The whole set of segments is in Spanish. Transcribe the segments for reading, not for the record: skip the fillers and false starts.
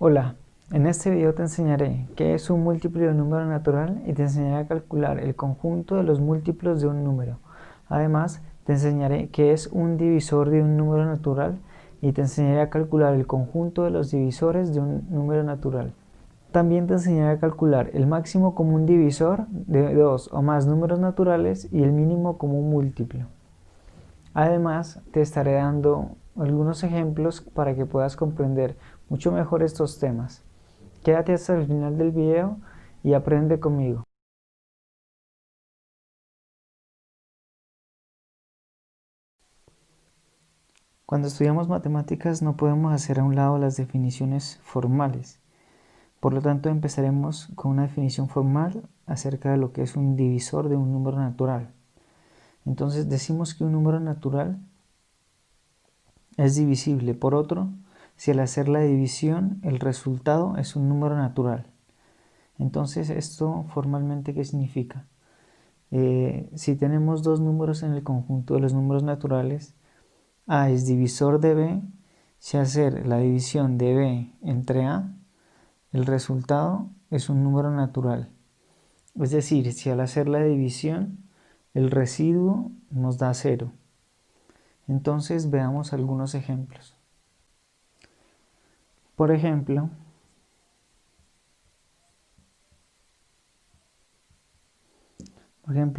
Hola, en este video te enseñaré qué es un múltiplo de un número natural y te enseñaré a calcular el conjunto de los múltiplos de un número. Además, te enseñaré qué es un divisor de un número natural y te enseñaré a calcular el conjunto de los divisores de un número natural. También te enseñaré a calcular el máximo común divisor de dos o más números naturales y el mínimo común múltiplo. Además, te estaré dando algunos ejemplos para que puedas comprender mucho mejor estos temas. Quédate hasta el final del video y aprende conmigo. Cuando estudiamos matemáticas no podemos hacer a un lado las definiciones formales. Por lo tanto, empezaremos con una definición formal acerca de lo que es un divisor de un número natural. Entonces decimos que un número natural es divisible por otro si al hacer la división el resultado es un número natural. Entonces, ¿esto formalmente qué significa? Si tenemos dos números en el conjunto de los números naturales, A es divisor de B, si hacer la división de B entre A, el resultado es un número natural. Es decir, si al hacer la división, el residuo nos da 0. Entonces, veamos algunos ejemplos. Por ejemplo,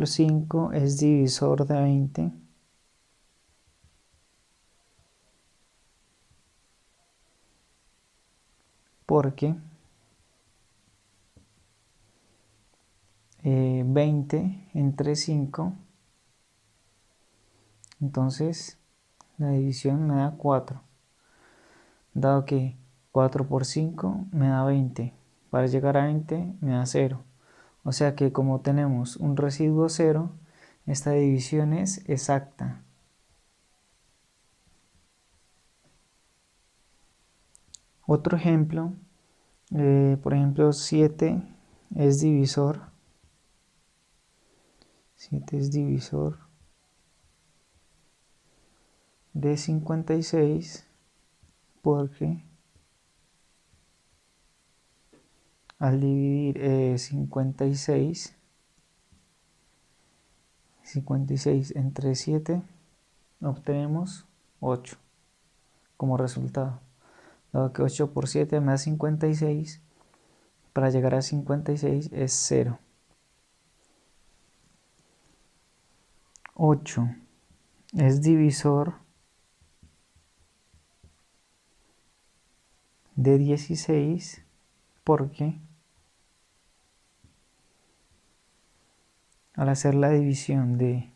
5 es divisor de 20 porque 20 entre 5, entonces la división me da 4. Dado que 4 por 5 me da 20, para llegar a 20 me da 0. O sea que como tenemos un residuo 0, esta división es exacta. Otro ejemplo, por ejemplo 7 es divisor. 7 es divisor de 56 porque al dividir 56 entre 7 obtenemos 8 como resultado. Dado que 8 por 7 me da 56, para llegar a 56 es 0. 8 es divisor de 16 porque al hacer la división de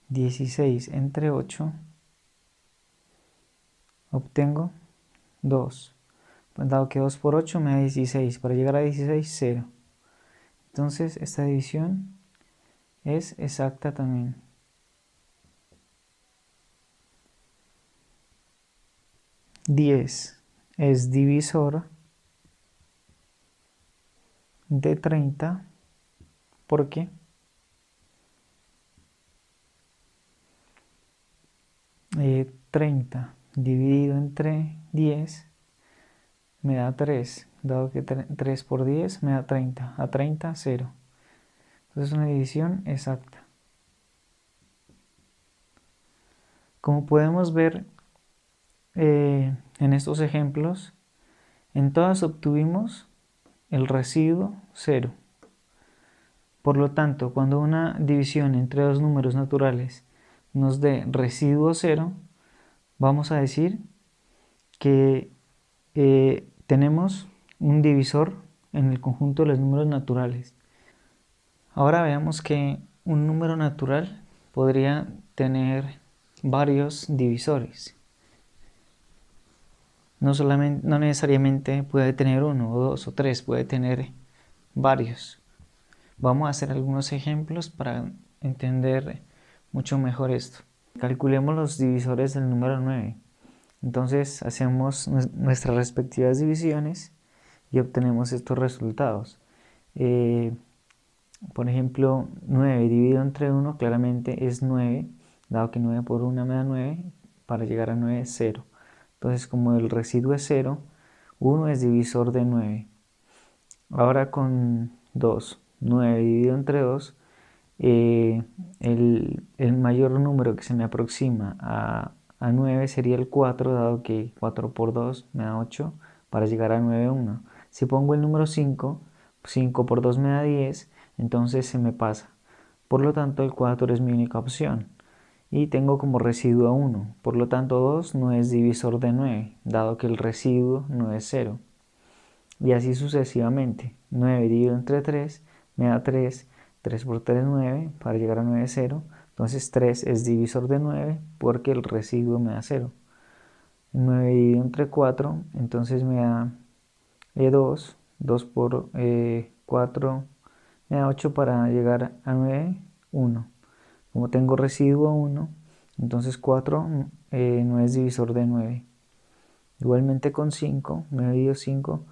16 entre 8 obtengo 2. Pues dado que 2 por 8 me da 16, para llegar a 16, 0. Entonces esta división es exacta también. 10 es divisor de 30 porque 30 dividido entre 10 me da 3, dado que 3 por 10 me da 30, a 30, 0. Entonces es una división exacta. Como podemos ver en estos ejemplos, en todas obtuvimos el residuo 0. Por lo tanto, cuando una división entre dos números naturales nos dé residuo 0, vamos a decir que tenemos un divisor en el conjunto de los números naturales. Ahora veamos que un número natural podría tener varios divisores. No necesariamente puede tener uno o dos o tres, puede tener varios. Vamos a hacer algunos ejemplos para entender mucho mejor esto. Calculemos los divisores del número 9. Entonces hacemos nuestras respectivas divisiones y obtenemos estos resultados. Por ejemplo, 9 dividido entre 1 claramente es 9, dado que 9 por 1 me da 9, para llegar a 9 es 0. Entonces, como el residuo es 0, 1 es divisor de 9. Ahora con 2, 9 dividido entre 2, el mayor número que se me aproxima a 9 sería el 4, dado que 4 por 2 me da 8, para llegar a 9, 1. Si pongo el número 5, 5 por 2 me da 10, entonces se me pasa. Por lo tanto, el 4 es mi única opción. Y tengo como residuo 1. Por lo tanto, 2 no es divisor de 9, dado que el residuo no es 0. Y así sucesivamente. 9 dividido entre 3 me da 3. 3 por 3 es 9, para llegar a 9 0. Entonces 3 es divisor de 9 porque el residuo me da 0. 9 dividido entre 4, entonces me da 2. 2 por 4 me da 8, para llegar a 9, 1. Como tengo residuo 1, entonces 4 no es divisor de 9. Igualmente con 5, 9 dividido 5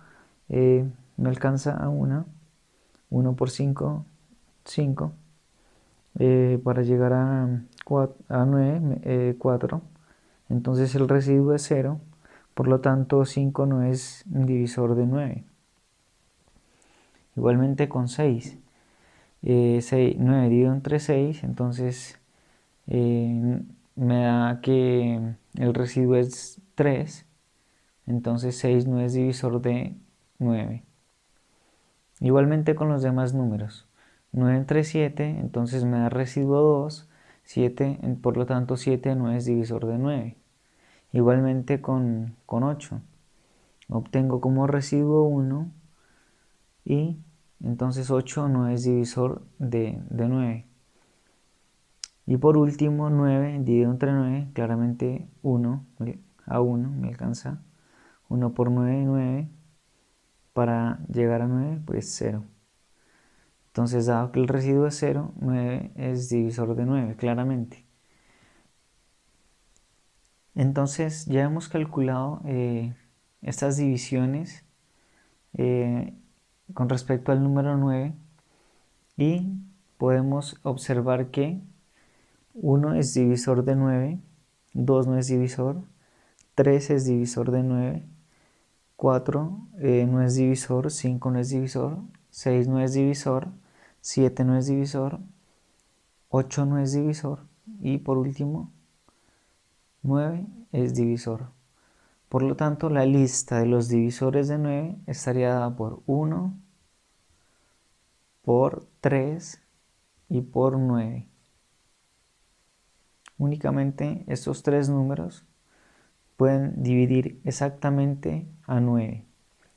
me alcanza a 1. 1 por 5, 5. Para llegar a 9, 4. Entonces el residuo es 0. Por lo tanto, 5 no es un divisor de 9. Igualmente con 6. 9 dividido entre 6. Entonces me da que el residuo es 3. Entonces 6 no es divisor de 9. Igualmente con los demás números. 9 entre 7, entonces me da residuo 2. 7, por lo tanto 7 no es divisor de 9. Igualmente con 8. Obtengo como residuo 1 y entonces 8 no es divisor de 9. Y por último 9 dividido entre 9, claramente 1, a 1 me alcanza. 1 por 9, 9. Para llegar a 9, pues 0. Entonces, dado que el residuo es 0, 9 es divisor de 9, claramente. Entonces, ya hemos calculado estas divisiones con respecto al número 9 y podemos observar que 1 es divisor de 9, 2 no es divisor, 3 es divisor de 9, 4 no es divisor, 5 no es divisor, 6 no es divisor, 7 no es divisor, 8 no es divisor y por último 9 es divisor. Por lo tanto, la lista de los divisores de 9 estaría dada por 1, por 3 y por 9. Únicamente estos tres números pueden dividir exactamente a 9.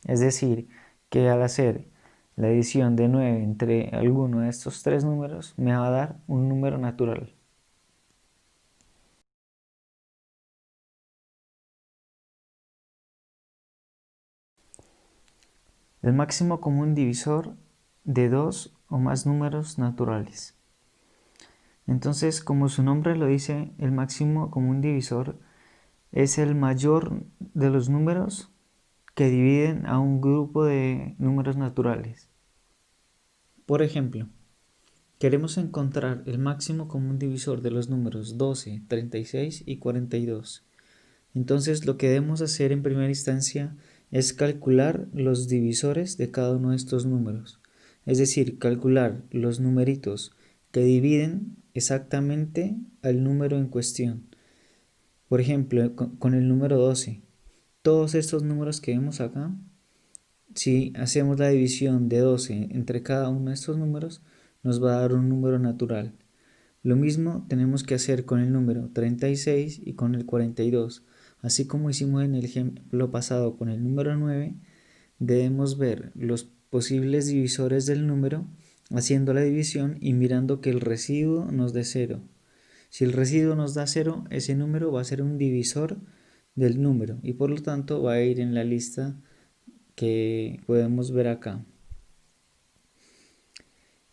Es decir, que al hacer la división de 9 entre alguno de estos tres números me va a dar un número natural. El máximo común divisor de dos o más números naturales. Entonces, como su nombre lo dice, el máximo común divisor es el mayor de los números que dividen a un grupo de números naturales. Por ejemplo, queremos encontrar el máximo común divisor de los números 12, 36 y 42. Entonces, lo que debemos hacer en primera instancia es calcular los divisores de cada uno de estos números. Es decir, calcular los numeritos que dividen exactamente al número en cuestión. Por ejemplo, con el número 12. Todos estos números que vemos acá, si hacemos la división de 12 entre cada uno de estos números, nos va a dar un número natural. Lo mismo tenemos que hacer con el número 36 y con el 42. Así como hicimos en el ejemplo pasado con el número 9, debemos ver los posibles divisores del número haciendo la división y mirando que el residuo nos dé 0. Si el residuo nos da 0, ese número va a ser un divisor del número y por lo tanto va a ir en la lista que podemos ver acá.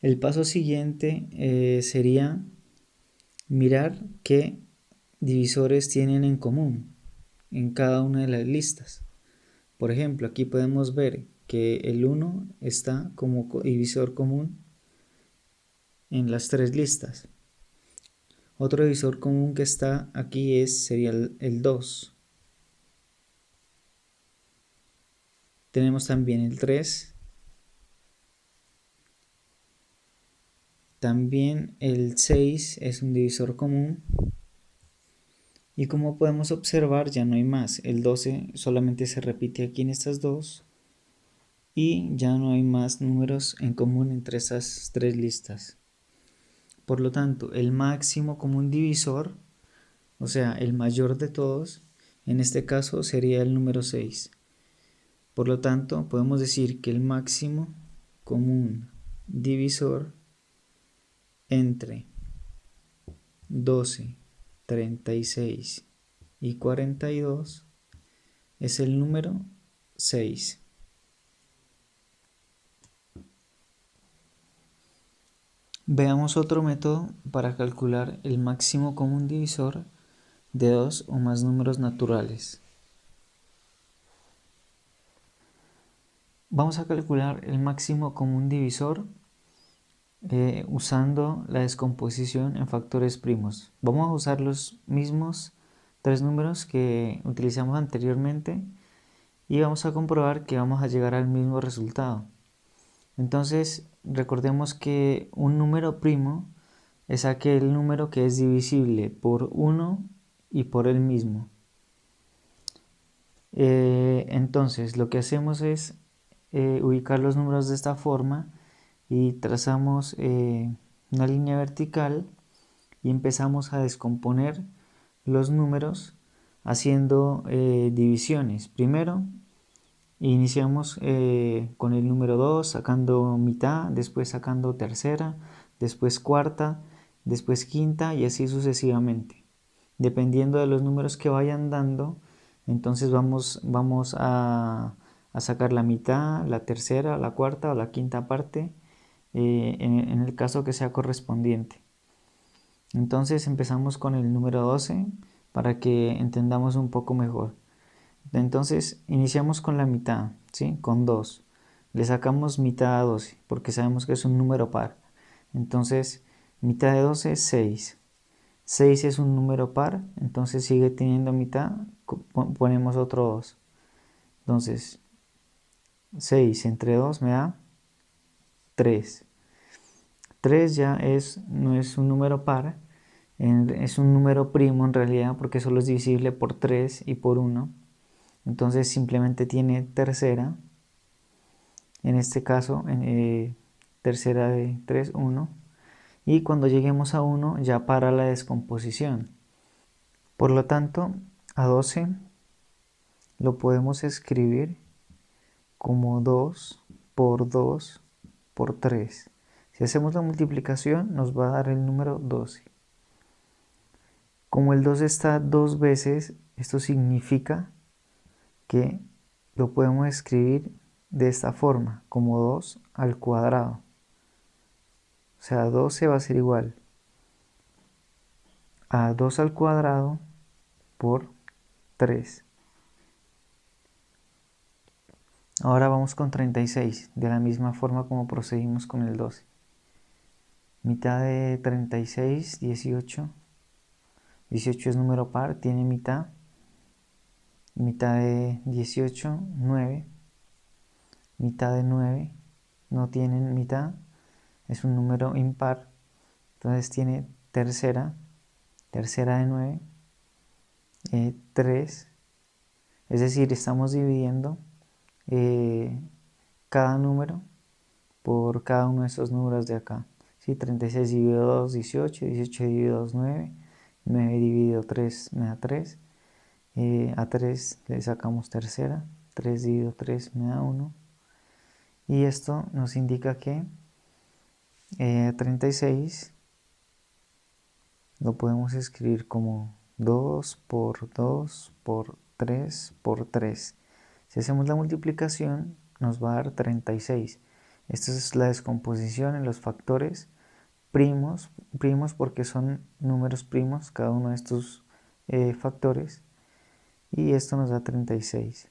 El paso siguiente sería mirar qué divisores tienen en común en cada una de las listas. Por ejemplo, aquí podemos ver que el 1 está como divisor común en las tres listas. Otro divisor común que está aquí sería el 2. Tenemos también el 3. También el 6 es un divisor común. Y como podemos observar, ya no hay más. El 12 solamente se repite aquí en estas dos. Y ya no hay más números en común entre estas tres listas. Por lo tanto, el máximo común divisor, o sea, el mayor de todos, en este caso sería el número 6. Por lo tanto, podemos decir que el máximo común divisor entre 12, 36 y 42 es el número 6. Veamos otro método para calcular el máximo común divisor de dos o más números naturales. Vamos a calcular el máximo común divisor usando la descomposición en factores primos. Vamos a usar los mismos tres números que utilizamos anteriormente y vamos a comprobar que vamos a llegar al mismo resultado. Entonces, recordemos que un número primo es aquel número que es divisible por 1 y por el mismo. Entonces, lo que hacemos es ubicar los números de esta forma y trazamos una línea vertical y empezamos a descomponer los números haciendo divisiones. Primero iniciamos con el número 2 sacando mitad, después sacando tercera, después cuarta, después quinta y así sucesivamente. Dependiendo de los números que vayan dando, entonces vamos a sacar la mitad, la tercera, la cuarta o la quinta parte en el caso que sea correspondiente. Entonces empezamos con el número 12 para que entendamos un poco mejor. Entonces iniciamos con la mitad, ¿sí? Con 2. Le sacamos mitad a 12 porque sabemos que es un número par. Entonces mitad de 12 es 6. 6 es un número par, entonces sigue teniendo mitad, ponemos otro 2. Entonces 6 entre 2 me da 3. 3 ya no es un número par, es un número primo en realidad porque solo es divisible por 3 y por 1. Entonces simplemente tiene tercera, en este caso tercera de 3, 1. Y cuando lleguemos a 1 ya para la descomposición. Por lo tanto, a 12 lo podemos escribir como 2 por 2 por 3. Si hacemos la multiplicación nos va a dar el número 12. Como el 2 está dos veces, esto significa que lo podemos escribir de esta forma, como 2 al cuadrado. O sea, 12 va a ser igual a 2 al cuadrado por 3. Ahora vamos con 36, de la misma forma como procedimos con el 12. Mitad de 36, 18. 18 es número par, tiene mitad. Mitad de 18, 9. Mitad de 9 no tiene mitad, es un número impar. Entonces tiene tercera, tercera de 9, 3. Es decir, estamos dividiendo cada número por cada uno de estos números de acá. ¿Sí? 36 dividido 2, 18, 18 dividido 2, 9, 9 dividido 3 me da 3, a 3 le sacamos tercera, 3 dividido 3 me da 1, y esto nos indica que 36 lo podemos escribir como 2 por 2 por 3 por 3. Si hacemos la multiplicación nos va a dar 36. Esta es la descomposición en los factores primos porque son números primos cada uno de estos factores, y esto nos da 36.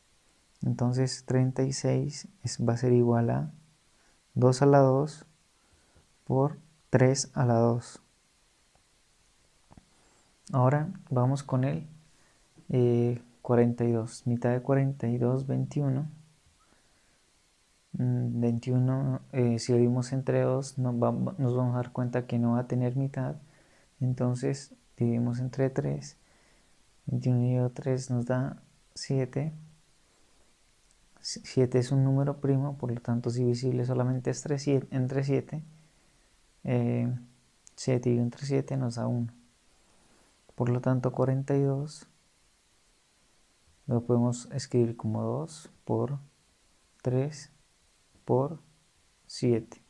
Entonces 36 va a ser igual a 2 a la 2 por 3 a la 2. Ahora vamos con el 42. Mitad de 42, 21. 21, si lo dividimos entre 2, nos vamos a dar cuenta que no va a tener mitad. Entonces dividimos entre 3. 21 dividido 3 nos da 7. 7 es un número primo, por lo tanto es divisible solamente entre 7. 7 dividido entre 7 nos da 1. Por lo tanto 42 lo podemos escribir como 2 por 3 por 7.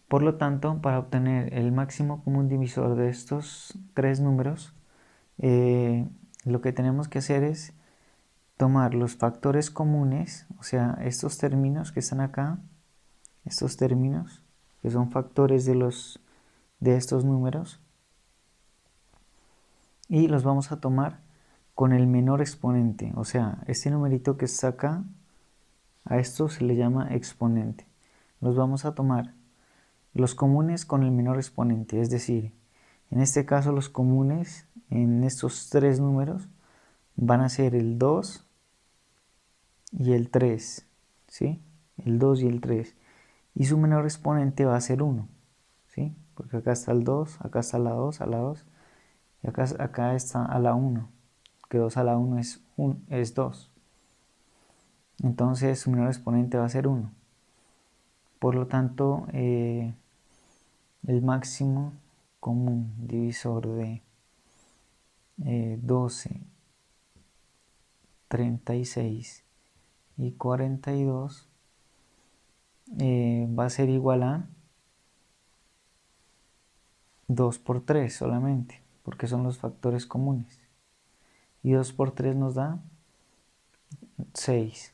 Por lo tanto, para obtener el máximo común divisor de estos tres números, lo que tenemos que hacer es tomar los factores comunes, o sea, estos términos que están acá, estos términos que son factores de estos números, y los vamos a tomar con el menor exponente, o sea, este numerito que está acá, a esto se le llama exponente. Los vamos a tomar los comunes con el menor exponente, es decir, en este caso los comunes en estos tres números van a ser el 2 y el 3, ¿sí? El 2 y el 3. Y su menor exponente va a ser 1, ¿sí? Porque acá está el 2, acá está la 2, a la 2, y acá está a la 1, que 2 a la 1 es 2. Entonces su menor exponente va a ser 1. Por lo tanto, el máximo común divisor de 12, 36 y 42 va a ser igual a 2 por 3 solamente, porque son los factores comunes. Y 2 por 3 nos da 6,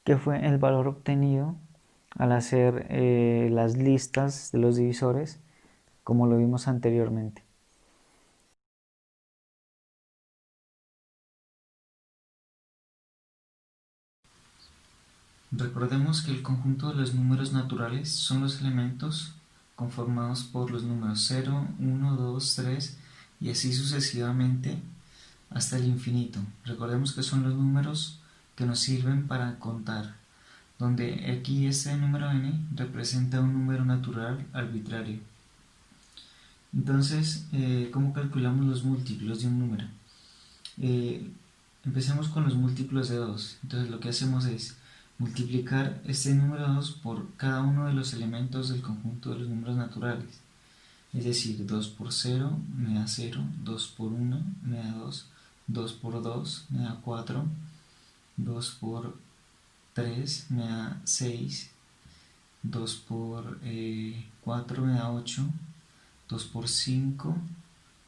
que fue el valor obtenido al hacer las listas de los divisores, como lo vimos anteriormente. Recordemos que el conjunto de los números naturales son los elementos conformados por los números 0, 1, 2, 3 y así sucesivamente hasta el infinito. Recordemos que son los números que nos sirven para contar, donde aquí este número n representa un número natural arbitrario. Entonces, ¿cómo calculamos los múltiplos de un número? Empecemos con los múltiplos de 2. Entonces lo que hacemos es multiplicar este número 2 por cada uno de los elementos del conjunto de los números naturales. Es decir, 2 por 0 me da 0, 2 por 1 me da 2, 2 por 2 me da 4, 2 por 3 me da 6, 2 por 4 me da 8, 2 por 5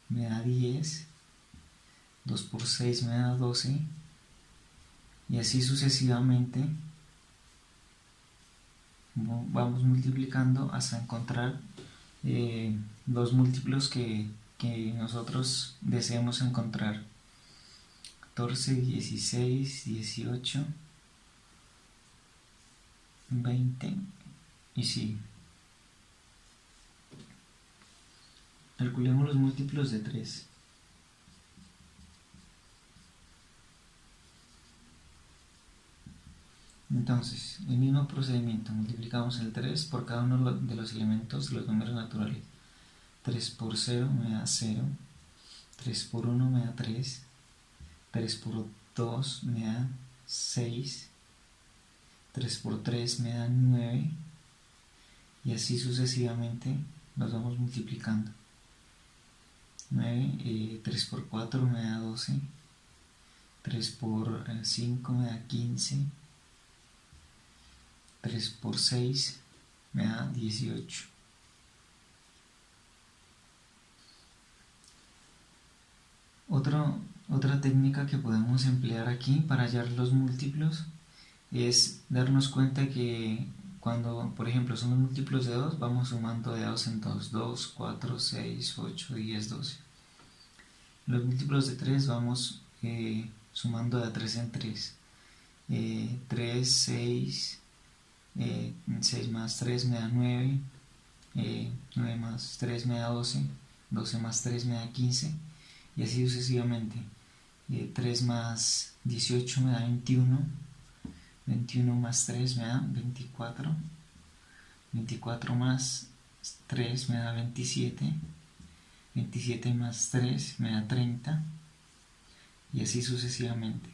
me da 10, 2 por 6 me da 12, y así sucesivamente vamos multiplicando hasta encontrar los múltiplos que nosotros deseemos encontrar. 14, 16, 18, 20 y sí. Calculemos los múltiplos de 3. Entonces, el mismo procedimiento, multiplicamos el 3 por cada uno de los elementos de los números naturales. 3 por 0 me da 0, 3 por 1 me da 3, 3 por 2 me da 6, 3 por 3 me da 9, y así sucesivamente los vamos multiplicando. 9, 3 por 4 me da 12, 3 por 5 me da 15, 3 por 6 me da 18. Otra técnica que podemos emplear aquí para hallar los múltiplos es darnos cuenta que cuando, por ejemplo, son los múltiplos de 2, vamos sumando de 2 en 2, 2, 4, 6, 8, 10, 12. Los múltiplos de 3 vamos sumando de 3 en 3. 3, 6, 6 más 3 me da 9, 9 más 3 me da 12, 12 más 3 me da 15, y así sucesivamente. 3 más 18 me da 21, 21 más 3 me da 24. 24 más 3 me da 27. 27 más 3 me da 30. Y así sucesivamente.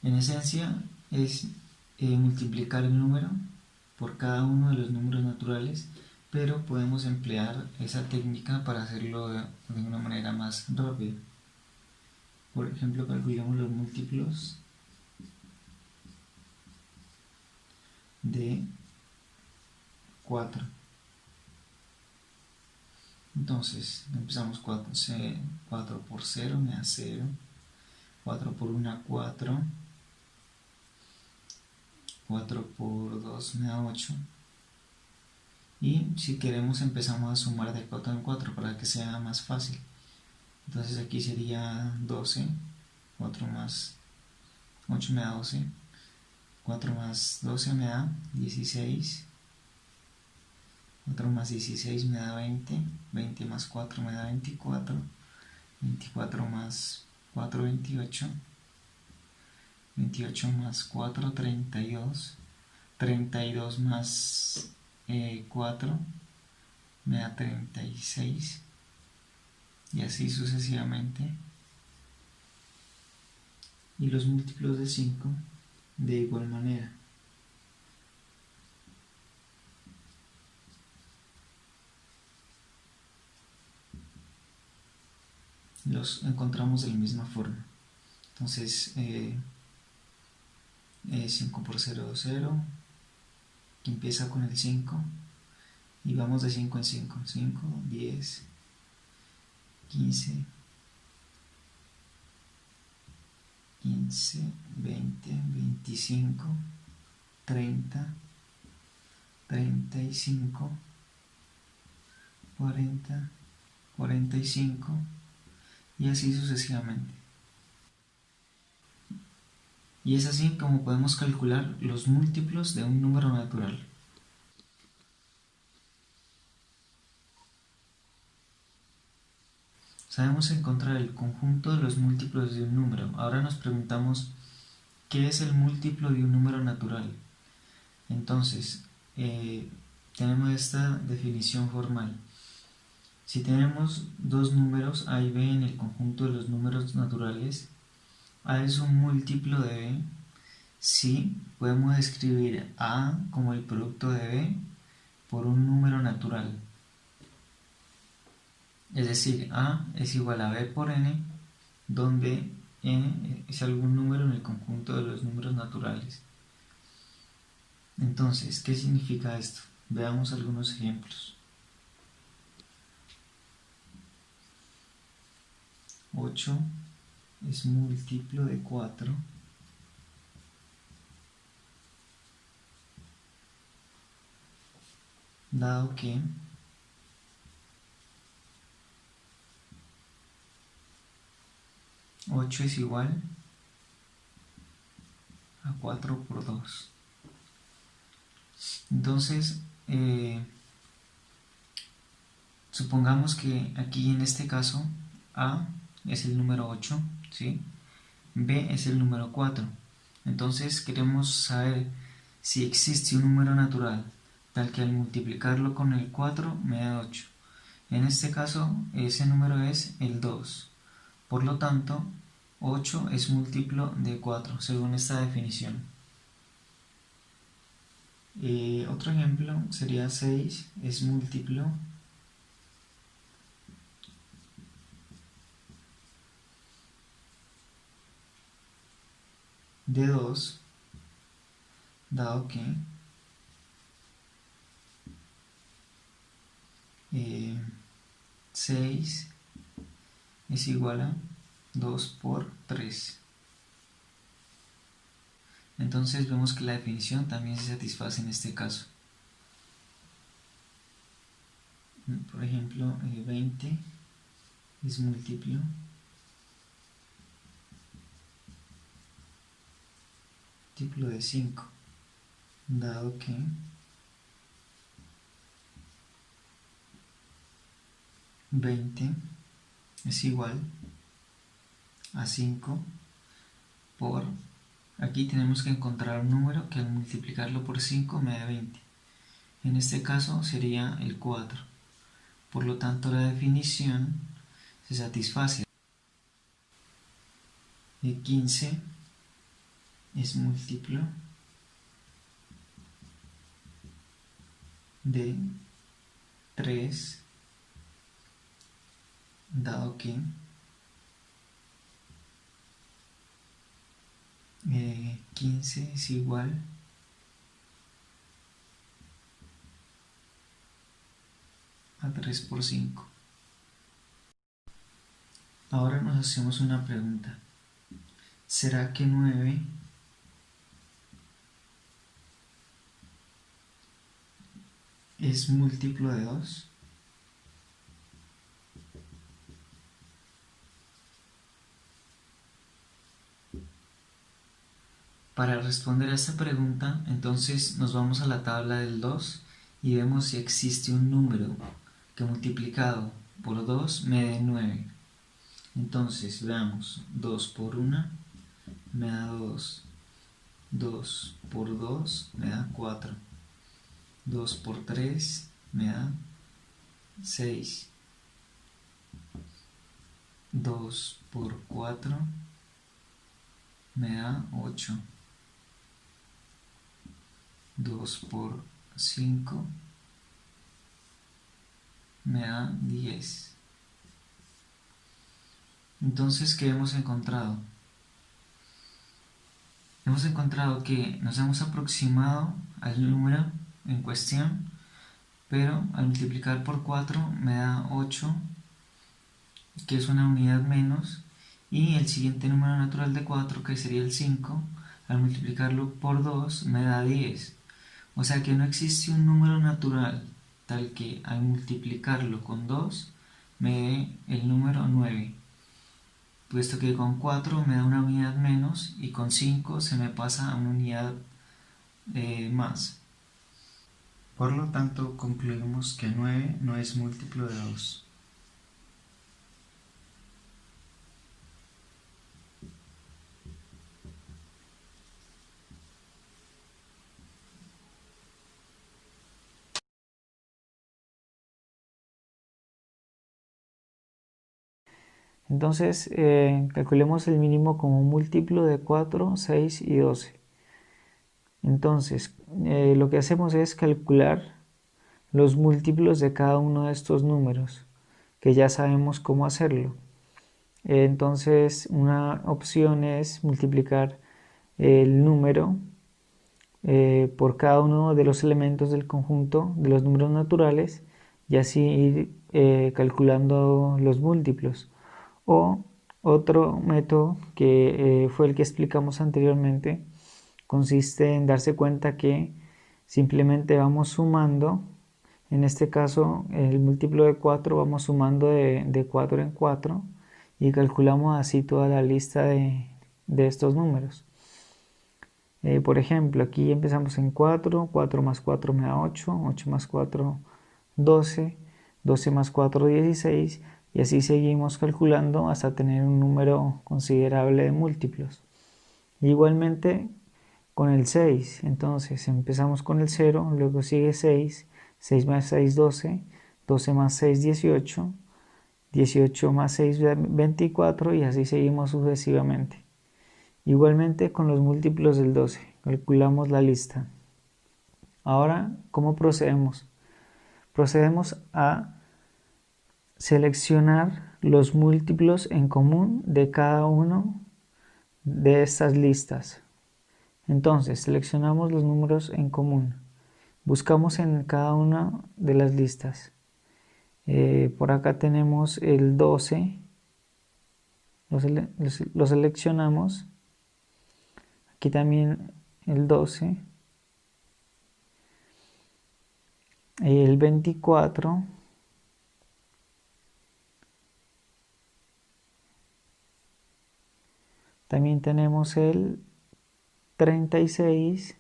En esencia es multiplicar el número por cada uno de los números naturales, pero podemos emplear esa técnica para hacerlo de una manera más rápida. Por ejemplo, calculamos los múltiplos de 4. Entonces, empezamos 4 por 0 me da 0, 4 por 1, 4, 4 por 2 me da 8. Y si queremos empezamos a sumar de 4 en 4 para que sea más fácil. Entonces aquí sería 12, 4 más 8 me da 12, 4 más 12 me da 16, 4 más 16 me da 20, 20 más 4 me da 24, 24 más 4, 28, 28 más 4, 32, 32 más 4 me da 36, y así sucesivamente. Y los múltiplos de 5 de igual manera. Los encontramos de la misma forma. Entonces 5 por 0, 0, que empieza con el 5, y vamos de 5 en 5, 5, 10, 15, 15, 20, 25, 30, 35, 40, 45, y así sucesivamente. Y es así como podemos calcular los múltiplos de un número natural. Sabemos encontrar el conjunto de los múltiplos de un número. Ahora nos preguntamos, ¿qué es el múltiplo de un número natural? Entonces, tenemos esta definición formal. Si tenemos dos números A y B en el conjunto de los números naturales, A es un múltiplo de B. Si podemos escribir A como el producto de B por un número natural. Es decir, A es igual a B por N, donde N es algún número en el conjunto de los números naturales. Entonces, ¿qué significa esto? Veamos algunos ejemplos. 8 es múltiplo de 4. Dado que 8 es igual a 4 por 2. Entonces, supongamos que aquí en este caso A es el número 8, ¿sí? B es el número 4. Entonces queremos saber si existe un número natural tal que al multiplicarlo con el 4 me da 8. En este caso ese número es el 2. Por lo tanto, 8 es múltiplo de 4 según esta definición. Otro ejemplo sería 6 es múltiplo de 2, dado que 6 es igual a 2 por 3. Entonces vemos que la definición también se satisface en este caso. Por ejemplo, 20 es múltiplo de 5, dado que 20 es igual a 5 por Aquí tenemos que encontrar un número que al multiplicarlo por 5 me dé 20. En este caso sería el 4. Por lo tanto, la definición se satisface. 15 es múltiplo de 3, dado que 15 es igual a 3 por 5. Ahora nos hacemos una pregunta. ¿Será que 9 es múltiplo de 2? Para responder a esta pregunta, entonces nos vamos a la tabla del 2 y vemos si existe un número que multiplicado por 2 me dé 9. Entonces, veamos, 2 por 1 me da 2, 2 por 2 me da 4, 2 por 3 me da 6, 2 por 4 me da 8, 2 por 5 me da 10. Entonces, ¿qué hemos encontrado? Hemos encontrado que nos hemos aproximado al número en cuestión, pero al multiplicar por 4 me da 8, que es una unidad menos, y el siguiente número natural de 4, que sería el 5, al multiplicarlo por 2 me da 10. O sea que no existe un número natural tal que al multiplicarlo con 2 me dé el número 9, puesto que con 4 me da una unidad menos y con 5 se me pasa a una unidad más. Por lo tanto, concluimos que 9 no es múltiplo de 2. Entonces, calculemos el mínimo como un múltiplo de 4, 6 y 12. Entonces, lo que hacemos es calcular los múltiplos de cada uno de estos números, que ya sabemos cómo hacerlo. Entonces, una opción es multiplicar el número por cada uno de los elementos del conjunto de los números naturales y así ir calculando los múltiplos. O otro método que fue el que explicamos anteriormente consiste en darse cuenta que simplemente vamos sumando. En este caso, el múltiplo de 4 vamos sumando de 4 en 4 y calculamos así toda la lista de estos números. Por ejemplo, aquí empezamos en 4, 4 más 4 me da 8, 8 más 4, 12, 12 más 4, 16, y así seguimos calculando hasta tener un número considerable de múltiplos. Igualmente con el 6, entonces empezamos con el 0, luego sigue 6, 6 más 6, 12, 12 más 6, 18, 18 más 6, 24 y así seguimos sucesivamente. Igualmente con los múltiplos del 12, calculamos la lista. Ahora, ¿cómo procedemos? Procedemos a seleccionar los múltiplos en común de cada uno de estas listas. Entonces, seleccionamos los números en común. Buscamos en cada una de las listas. Por acá tenemos el 12. Lo seleccionamos. Aquí también el 12. El 24. También tenemos el 36.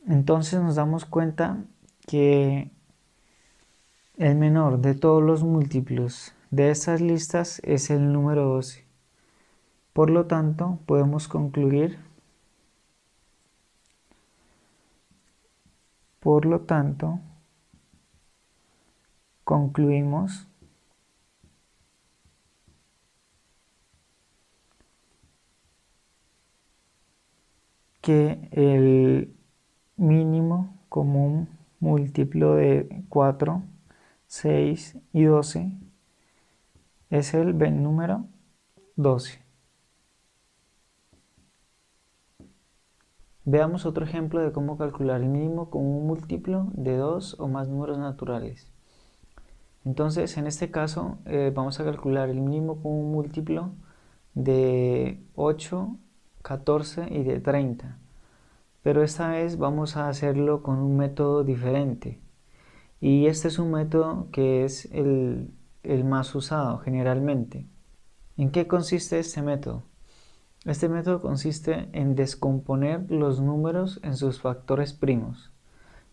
Entonces nos damos cuenta que el menor de todos los múltiplos de estas listas es el número 12. Por lo tanto, podemos concluir, concluimos que el mínimo común múltiplo de 4, 6 y 12 es el número 12. Veamos otro ejemplo de cómo calcular el mínimo común múltiplo de 2 o más números naturales. Entonces, en este caso, vamos a calcular el mínimo común múltiplo de 8, 14 y de 30. Pero esta vez vamos a hacerlo con un método diferente. Y este es un método que es el más usado generalmente. ¿En qué consiste este método? Este método consiste en descomponer los números en sus factores primos.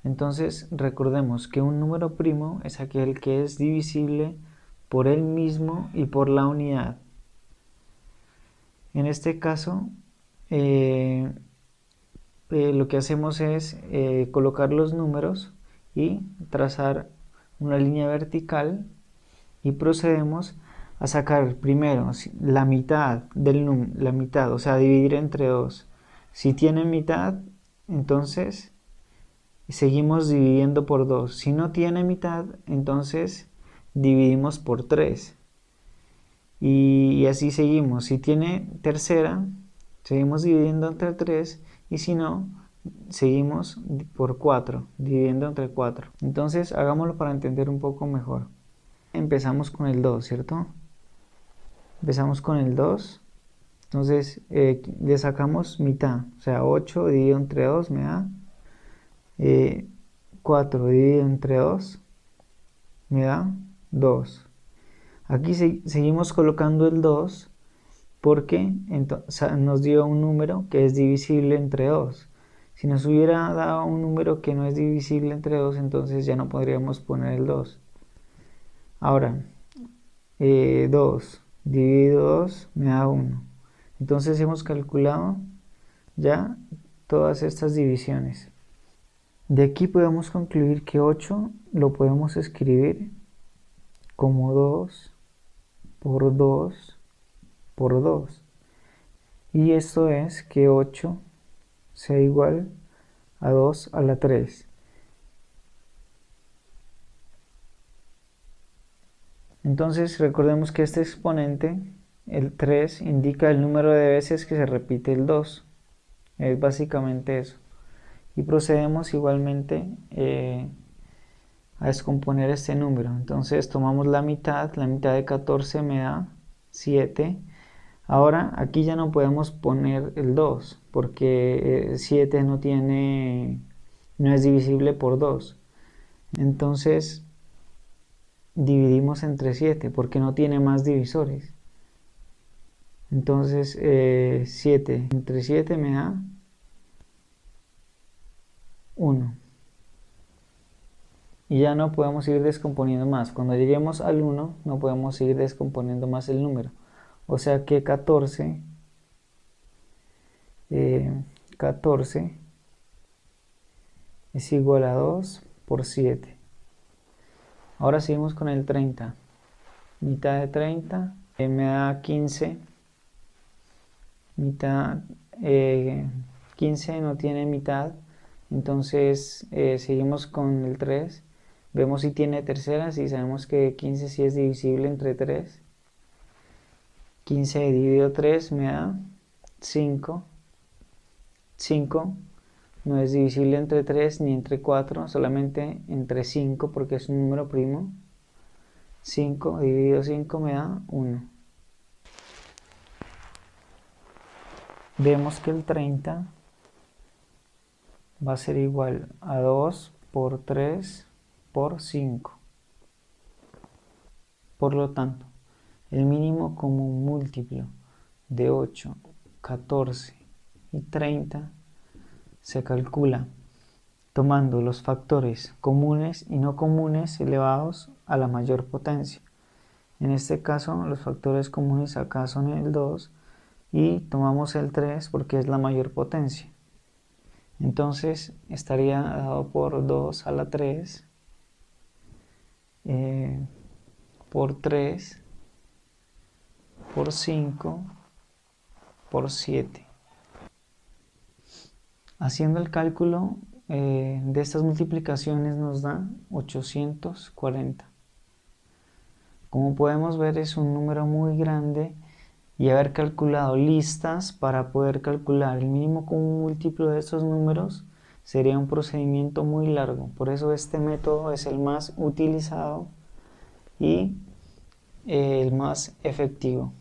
Entonces recordemos que un número primo es aquel que es divisible por él mismo y por la unidad. En este caso, lo que hacemos es colocar los números y trazar una línea vertical y procedemos a sacar primero la mitad la mitad, o sea, dividir entre 2. Si tiene mitad, entonces seguimos dividiendo por 2. Si no tiene mitad, entonces dividimos por 3. Y así seguimos. Si tiene tercera, seguimos dividiendo entre 3. Y si no, seguimos por 4, dividiendo entre 4. Entonces hagámoslo para entender un poco mejor. Empezamos con el 2, ¿cierto? Empezamos con el 2. Entonces le sacamos mitad. O sea, 8 dividido entre 2 me da 4 dividido entre 2 me da 2. Aquí seguimos colocando el 2 porque nos dio un número que es divisible entre 2. Si nos hubiera dado un número que no es divisible entre 2, entonces ya no podríamos poner el 2. Ahora, 2 dividido 2 me da 1. Entonces hemos calculado ya todas estas divisiones. De aquí podemos concluir que 8 lo podemos escribir como 2 por 2 por 2. Y esto es que 8 sea igual a 2 a la 3. Entonces recordemos que este exponente, el 3, indica el número de veces que se repite el 2. Es básicamente eso. Y procedemos igualmente a descomponer este número. Entonces tomamos la mitad de 14 me da 7. Ahora aquí ya no podemos poner el 2 porque 7 no es divisible por 2. Entonces dividimos entre 7 porque no tiene más divisores. Entonces 7 entre 7 me da 1. Y ya no podemos seguir descomponiendo más. Cuando lleguemos al 1 no podemos seguir descomponiendo más el número. O sea que 14 es igual a 2 por 7. Ahora seguimos con el 30. Mitad de 30 me da 15. Mitad, 15 no tiene mitad. Entonces seguimos con el 3. Vemos si tiene terceras y sabemos que 15 sí es divisible entre 3. 15 dividido 3 me da 5. 5 no es divisible entre 3 ni entre 4, solamente entre 5 porque es un número primo. 5 dividido 5 me da 1. Vemos que el 30 va a ser igual a 2 por 3 por 5. Por lo tanto, el mínimo común múltiplo de 8, 14 y 30 se calcula tomando los factores comunes y no comunes elevados a la mayor potencia. En este caso los factores comunes acá son el 2 y tomamos el 3 porque es la mayor potencia. Entonces estaría dado por 2 a la 3 por 3 por 5 por 7. Haciendo el cálculo de estas multiplicaciones nos da 840. Como podemos ver, es un número muy grande y haber calculado listas para poder calcular el mínimo común múltiplo de estos números sería un procedimiento muy largo. Por eso este método es el más utilizado y el más efectivo.